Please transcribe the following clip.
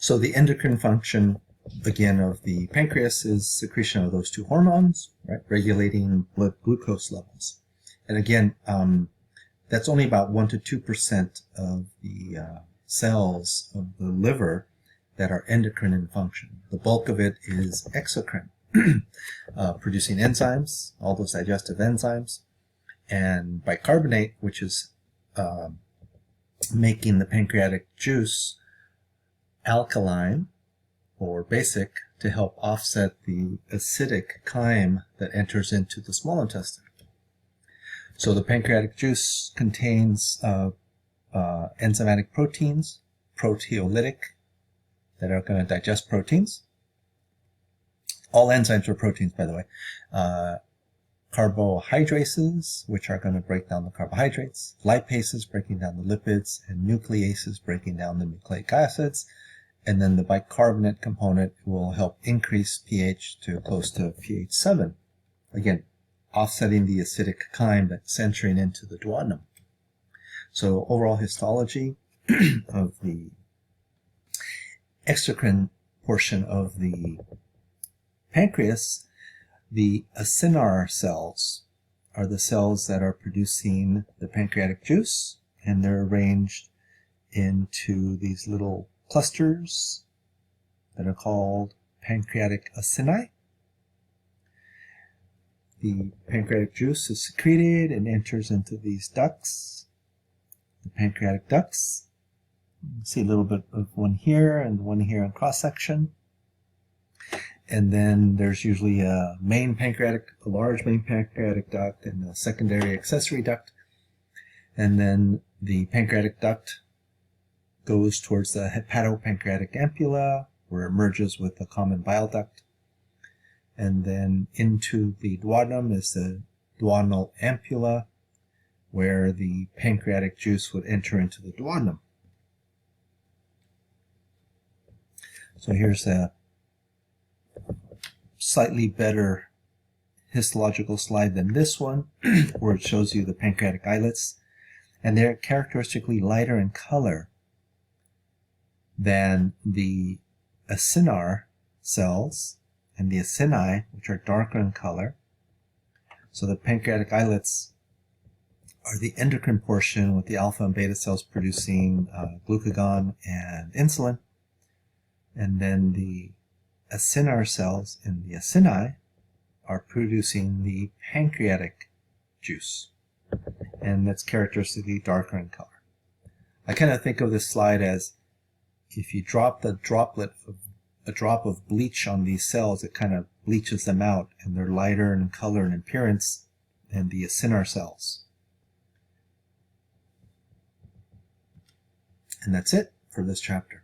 So the endocrine function, again, of the pancreas is secretion of those two hormones, right, regulating blood glucose levels. And again, that's only about 1 to 2% of the cells of the liver that are endocrine in function. The bulk of it is exocrine, producing enzymes, all those digestive enzymes, and bicarbonate, which is making the pancreatic juice alkaline or basic to help offset the acidic chyme that enters into the small intestine. So the pancreatic juice contains enzymatic proteins, proteolytic, that are going to digest proteins. All enzymes are proteins, by the way. Carbohydrases, which are going to break down the carbohydrates, lipases breaking down the lipids, and nucleases breaking down the nucleic acids. And then the bicarbonate component will help increase pH to close to pH 7. Again, offsetting the acidic chyme that's entering into the duodenum. So overall histology of the exocrine portion of the pancreas, the acinar cells are the cells that are producing the pancreatic juice, and they're arranged into these little clusters that are called pancreatic acini. The pancreatic juice is secreted and enters into these ducts, the pancreatic ducts. You can see a little bit of one here and one here in cross section. And then there's usually a large main pancreatic duct and a secondary accessory duct. And then the pancreatic duct goes towards the hepatopancreatic ampulla, where it merges with the common bile duct. And then into the duodenum is the duodenal ampulla, where the pancreatic juice would enter into the duodenum. So here's a slightly better histological slide than this one, where it shows you the pancreatic islets, and they're characteristically lighter in color than the acinar cells and the acini, which are darker in color. So the pancreatic islets are the endocrine portion, with the alpha and beta cells producing glucagon and insulin. And then the acinar cells in the acini are producing the pancreatic juice, and that's characteristically darker in color. I kind of think of this slide as if you drop a drop of bleach on these cells, it kind of bleaches them out, and they're lighter in color and appearance than the acinar cells. And that's it for this chapter.